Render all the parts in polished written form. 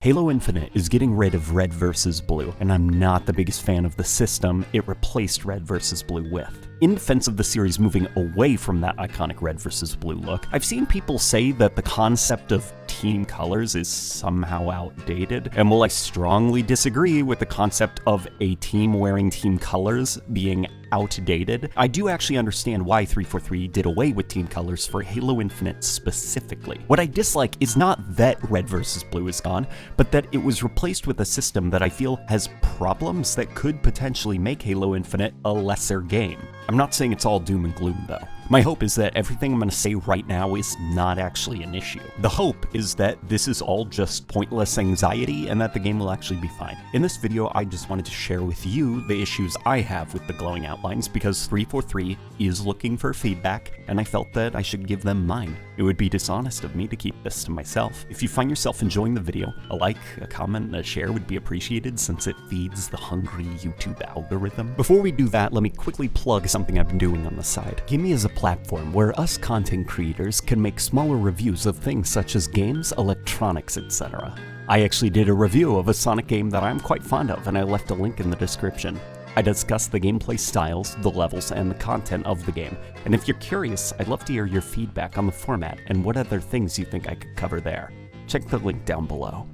Halo Infinite is getting rid of red versus blue, and I'm not the biggest fan of the system it replaced red versus blue with. In defense of the series moving away from that iconic red versus blue look, I've seen people say that the concept of team colors is somehow outdated, and while I strongly disagree with the concept of a team wearing team colors being outdated, I do actually understand why 343 did away with team colors for Halo Infinite specifically. What I dislike is not that red versus blue is gone, but that it was replaced with a system that I feel has problems that could potentially make Halo Infinite a lesser game. I'm not saying it's all doom and gloom though. My hope is that everything I'm going to say right now is not actually an issue. The hope is that this is all just pointless anxiety and that the game will actually be fine. In this video, I just wanted to share with you the issues I have with the glowing outlines because 343 is looking for feedback and I felt that I should give them mine. It would be dishonest of me to keep this to myself. If you find yourself enjoying the video, a like, a comment, and a share would be appreciated since it feeds the hungry YouTube algorithm. Before we do that, let me quickly plug something I've been doing on the side. Gimme is a platform where us content creators can make smaller reviews of things such as games, electronics, etc. I actually did a review of a Sonic game that I'm quite fond of, and I left a link in the description. I discuss the gameplay styles, the levels, and the content of the game, and if you're curious, I'd love to hear your feedback on the format and what other things you think I could cover there. Check the link down below.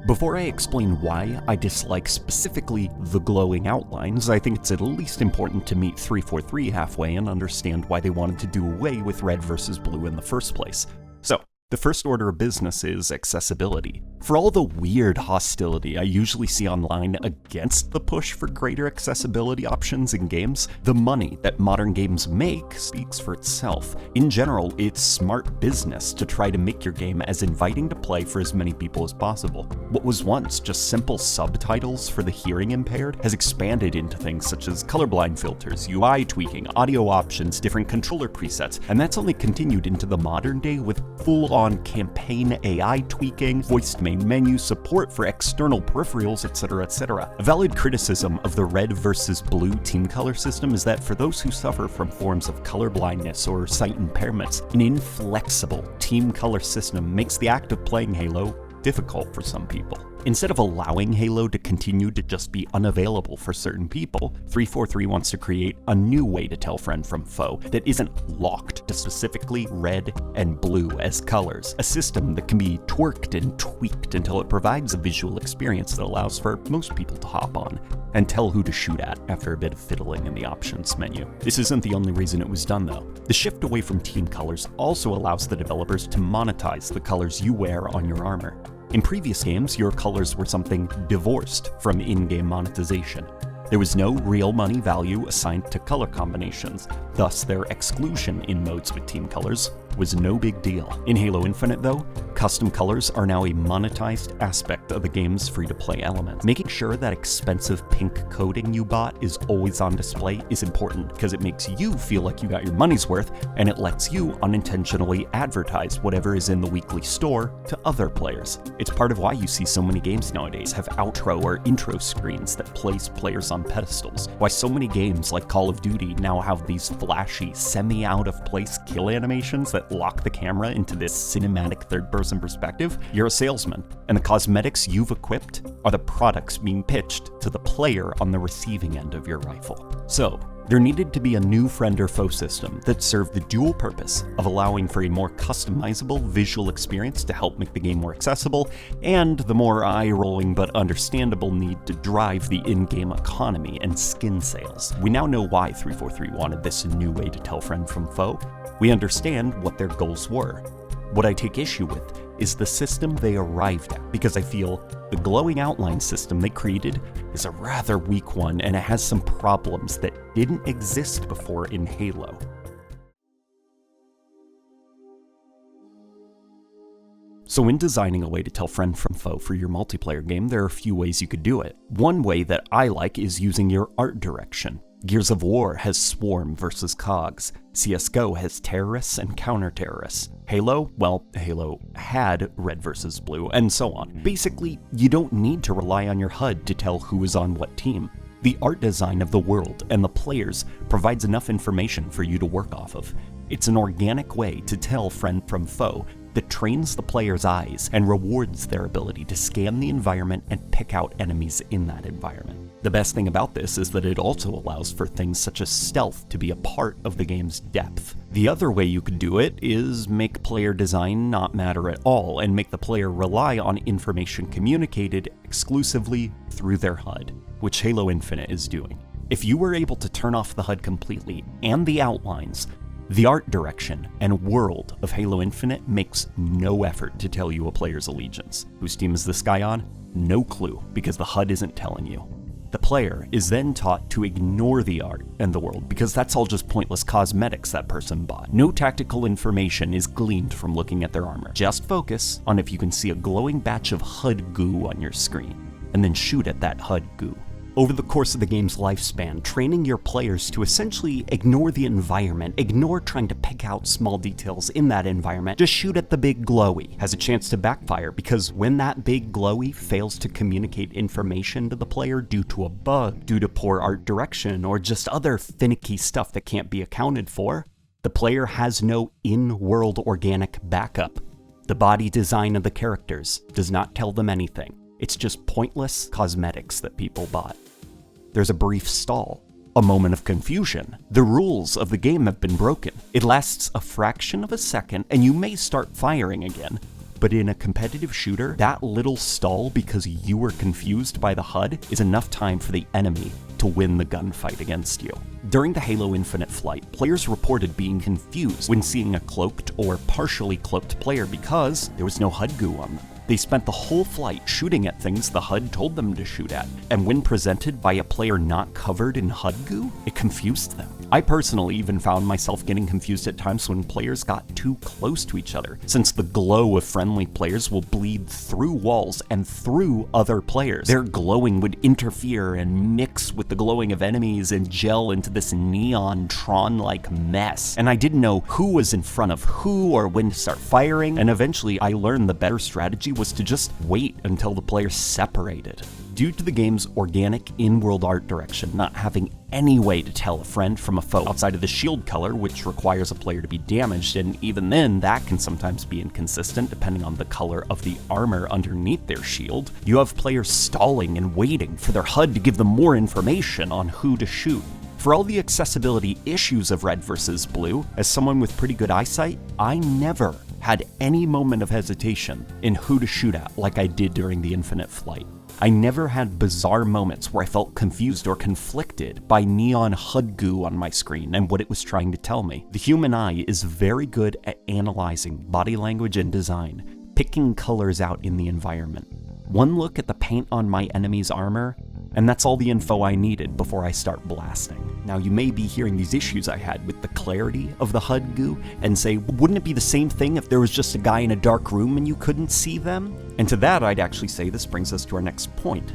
Before I explain why I dislike specifically the glowing outlines, I think it's at least important to meet 343 halfway and understand why they wanted to do away with red versus blue in the first place. So, the first order of business is accessibility. For all the weird hostility I usually see online against the push for greater accessibility options in games, the money that modern games make speaks for itself. In general, it's smart business to try to make your game as inviting to play for as many people as possible. What was once just simple subtitles for the hearing impaired has expanded into things such as colorblind filters, UI tweaking, audio options, different controller presets, and that's only continued into the modern day with full-on campaign AI tweaking, voiced main menu, support for external peripherals, etc., etc. A valid criticism of the red versus blue team color system is that for those who suffer from forms of color blindness or sight impairments, an inflexible team color system makes the act of playing Halo difficult for some people. Instead of allowing Halo to continue to just be unavailable for certain people, 343 wants to create a new way to tell friend from foe that isn't locked to specifically red and blue as colors. A system that can be twerked and tweaked until it provides a visual experience that allows for most people to hop on and tell who to shoot at after a bit of fiddling in the options menu. This isn't the only reason it was done though. The shift away from team colors also allows the developers to monetize the colors you wear on your armor. In previous games, your colors were something divorced from in-game monetization. There was no real money value assigned to color combinations, thus their exclusion in modes with team colors was no big deal. In Halo Infinite though, custom colors are now a monetized aspect of the game's free-to-play elements. Making sure that expensive pink coating you bought is always on display is important because it makes you feel like you got your money's worth and it lets you unintentionally advertise whatever is in the weekly store to other players. It's part of why you see so many games nowadays have outro or intro screens that place players on pedestals, why so many games like Call of Duty now have these flashy, semi-out-of-place kill animations that lock the camera into this cinematic third-person perspective. You're a salesman, and the cosmetics you've equipped are the products being pitched to the player on the receiving end of your rifle. So, there needed to be a new friend or foe system that served the dual purpose of allowing for a more customizable visual experience to help make the game more accessible, and the more eye-rolling but understandable need to drive the in-game economy and skin sales. We now know why 343 wanted this new way to tell friend from foe. We understand what their goals were. What I take issue with is the system they arrived at, because I feel the glowing outline system they created is a rather weak one and it has some problems that didn't exist before in Halo. So when designing a way to tell friend from foe for your multiplayer game, there are a few ways you could do it. One way that I like is using your art direction. Gears of War has Swarm versus Cogs. CSGO has terrorists and counter-terrorists. Halo? Well, Halo had red versus blue, and so on. Basically, you don't need to rely on your HUD to tell who is on what team. The art design of the world and the players provides enough information for you to work off of. It's an organic way to tell friend from foe that trains the player's eyes and rewards their ability to scan the environment and pick out enemies in that environment. The best thing about this is that it also allows for things such as stealth to be a part of the game's depth. The other way you could do it is make player design not matter at all and make the player rely on information communicated exclusively through their HUD, which Halo Infinite is doing. If you were able to turn off the HUD completely and the outlines, the art direction and world of Halo Infinite makes no effort to tell you a player's allegiance. Whose team is this guy on? No clue, because the HUD isn't telling you. The player is then taught to ignore the art and the world, because that's all just pointless cosmetics that person bought. No tactical information is gleaned from looking at their armor. Just focus on if you can see a glowing batch of HUD goo on your screen, and then shoot at that HUD goo. Over the course of the game's lifespan, training your players to essentially ignore the environment, ignore trying to pick out small details in that environment, just shoot at the big glowy, has a chance to backfire, because when that big glowy fails to communicate information to the player due to a bug, due to poor art direction, or just other finicky stuff that can't be accounted for, the player has no in-world organic backup. The body design of the characters does not tell them anything. It's just pointless cosmetics that people bought. There's a brief stall, a moment of confusion. The rules of the game have been broken. It lasts a fraction of a second, and you may start firing again. But in a competitive shooter, that little stall because you were confused by the HUD is enough time for the enemy to win the gunfight against you. During the Halo Infinite flight, players reported being confused when seeing a cloaked or partially cloaked player because there was no HUD goo on them. They spent the whole flight shooting at things the HUD told them to shoot at, and when presented by a player not covered in HUD goo, it confused them. I personally even found myself getting confused at times when players got too close to each other, since the glow of friendly players will bleed through walls and through other players. Their glowing would interfere and mix with the glowing of enemies and gel into this neon Tron-like mess, and I didn't know who was in front of who or when to start firing, and eventually I learned the better strategy was to just wait until the players separated. Due to the game's organic in-world art direction not having any way to tell a friend from a foe outside of the shield color, which requires a player to be damaged, and even then that can sometimes be inconsistent depending on the color of the armor underneath their shield, you have players stalling and waiting for their HUD to give them more information on who to shoot. For all the accessibility issues of Red versus Blue, as someone with pretty good eyesight, I never had any moment of hesitation in who to shoot at like I did during the Infinite flight. I never had bizarre moments where I felt confused or conflicted by neon HUD goo on my screen and what it was trying to tell me. The human eye is very good at analyzing body language and design, picking colors out in the environment. One look at the paint on my enemy's armor, and that's all the info I needed before I start blasting. Now you may be hearing these issues I had with the clarity of the HUD goo and say, wouldn't it be the same thing if there was just a guy in a dark room and you couldn't see them? And to that I'd actually say this brings us to our next point.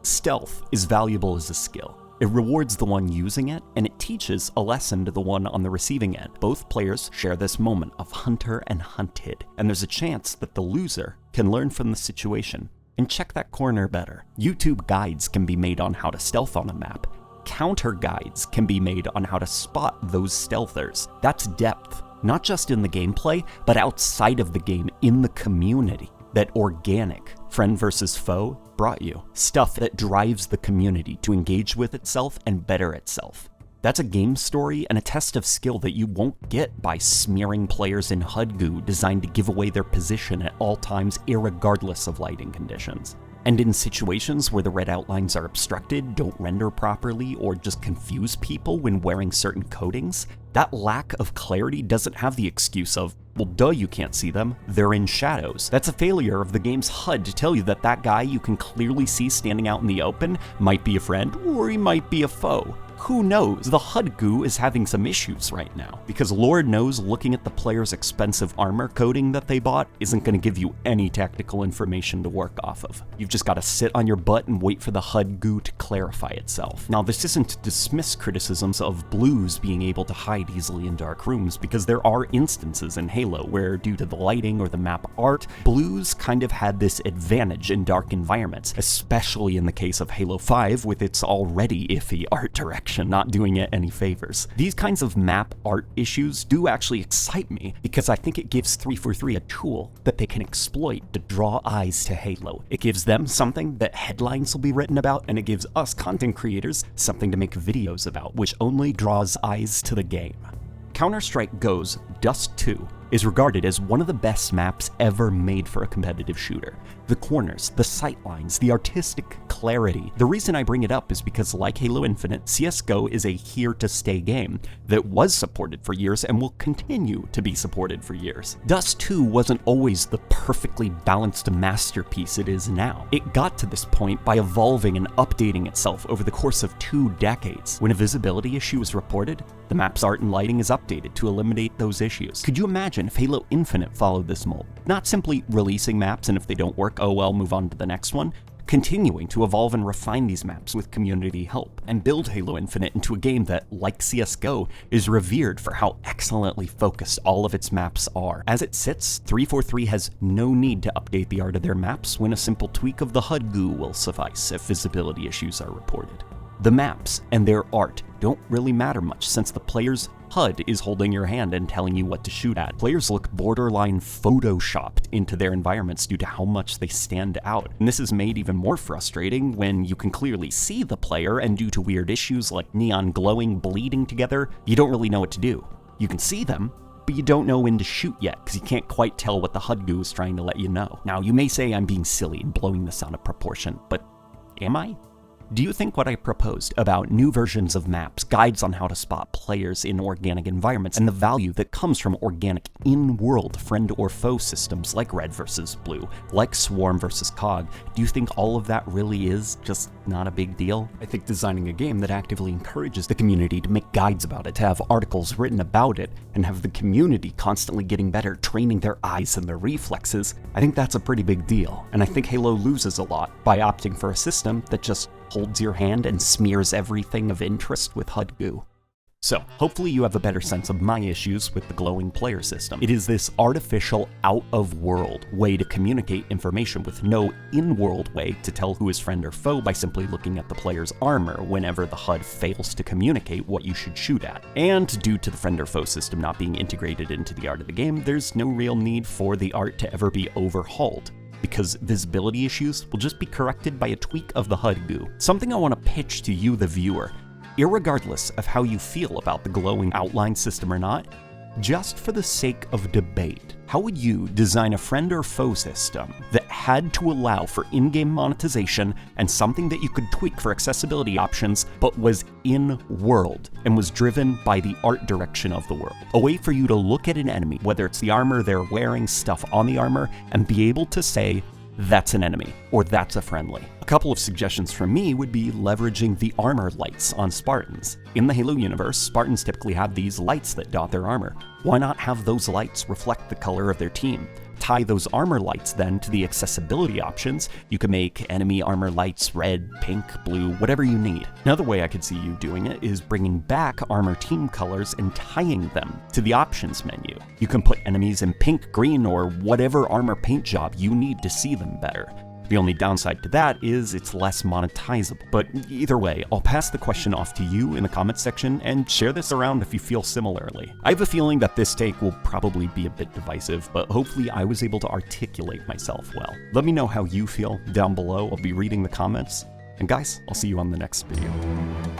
Stealth is valuable as a skill. It rewards the one using it, and it teaches a lesson to the one on the receiving end. Both players share this moment of hunter and hunted, and there's a chance that the loser can learn from the situation and check that corner better. YouTube guides can be made on how to stealth on a map. Counter guides can be made on how to spot those stealthers. That's depth, not just in the gameplay, but outside of the game, in the community. That organic friend versus foe brought you. Stuff that drives the community to engage with itself and better itself. That's a game story and a test of skill that you won't get by smearing players in HUD goo designed to give away their position at all times irregardless of lighting conditions. And in situations where the red outlines are obstructed, don't render properly, or just confuse people when wearing certain coatings, that lack of clarity doesn't have the excuse of, well, duh, you can't see them, they're in shadows. That's a failure of the game's HUD to tell you that that guy you can clearly see standing out in the open might be a friend, or he might be a foe. Who knows? The HUD goo is having some issues right now, because Lord knows looking at the player's expensive armor coating that they bought isn't going to give you any tactical information to work off of. You've just got to sit on your butt and wait for the HUD goo to clarify itself. Now, this isn't to dismiss criticisms of blues being able to hide easily in dark rooms, because there are instances in Halo where, due to the lighting or the map art, blues kind of had this advantage in dark environments, especially in the case of Halo 5 with its already iffy art direction. direction, not doing it any favors. These kinds of map art issues do actually excite me because I think it gives 343 a tool that they can exploit to draw eyes to Halo. It gives them something that headlines will be written about, and it gives us content creators something to make videos about, which only draws eyes to the game. Counter-Strike Go's Dust 2 is regarded as one of the best maps ever made for a competitive shooter. The corners, the sightlines, the artistic clarity. The reason I bring it up is because, like Halo Infinite, CSGO is a here-to-stay game that was supported for years and will continue to be supported for years. Dust 2 wasn't always the perfectly balanced masterpiece it is now. It got to this point by evolving and updating itself over the course of 2 decades. When a visibility issue is reported, the map's art and lighting is updated to eliminate those issues. Could you imagine if Halo Infinite followed this mold? Not simply releasing maps and if they don't work, oh well, move on to the next one. Continuing to evolve and refine these maps with community help, and build Halo Infinite into a game that, like CSGO, is revered for how excellently focused all of its maps are. As it sits, 343 has no need to update the art of their maps when a simple tweak of the HUD goo will suffice if visibility issues are reported. The maps and their art don't really matter much since the player's HUD is holding your hand and telling you what to shoot at. Players look borderline photoshopped into their environments due to how much they stand out. And this is made even more frustrating when you can clearly see the player, and due to weird issues like neon glowing bleeding together, you don't really know what to do. You can see them, but you don't know when to shoot yet because you can't quite tell what the HUD goo is trying to let you know. Now, you may say I'm being silly and blowing this out of proportion, but am I? Do you think what I proposed about new versions of maps, guides on how to spot players in organic environments, and the value that comes from organic in-world friend or foe systems like Red versus Blue, like Swarm versus COG, do you think all of that really is just not a big deal? I think designing a game that actively encourages the community to make guides about it, to have articles written about it, and have the community constantly getting better, training their eyes and their reflexes, I think that's a pretty big deal. And I think Halo loses a lot by opting for a system that just holds your hand and smears everything of interest with HUD goo. So, hopefully you have a better sense of my issues with the glowing player system. It is this artificial, out-of-world way to communicate information with no in-world way to tell who is friend or foe by simply looking at the player's armor whenever the HUD fails to communicate what you should shoot at. And due to the friend or foe system not being integrated into the art of the game, there's no real need for the art to ever be overhauled, because visibility issues will just be corrected by a tweak of the HUD goo. Something I want to pitch to you, the viewer. Irregardless of how you feel about the glowing outline system or not, just for the sake of debate, how would you design a friend or foe system that had to allow for in-game monetization and something that you could tweak for accessibility options, but was in-world and was driven by the art direction of the world? A way for you to look at an enemy, whether it's the armor they're wearing, stuff on the armor, and be able to say, that's an enemy, or that's a friendly. A couple of suggestions from me would be leveraging the armor lights on Spartans. In the Halo universe, Spartans typically have these lights that dot their armor. Why not have those lights reflect the color of their team? Tie those armor lights then to the accessibility options. You can make enemy armor lights red, pink, blue, whatever you need. Another way I could see you doing it is bringing back armor team colors and tying them to the options menu. You can put enemies in pink, green, or whatever armor paint job you need to see them better. The only downside to that is it's less monetizable. But either way, I'll pass the question off to you in the comments section and share this around if you feel similarly. I have a feeling that this take will probably be a bit divisive, but hopefully I was able to articulate myself well. Let me know how you feel down below. I'll be reading the comments. And guys, I'll see you on the next video.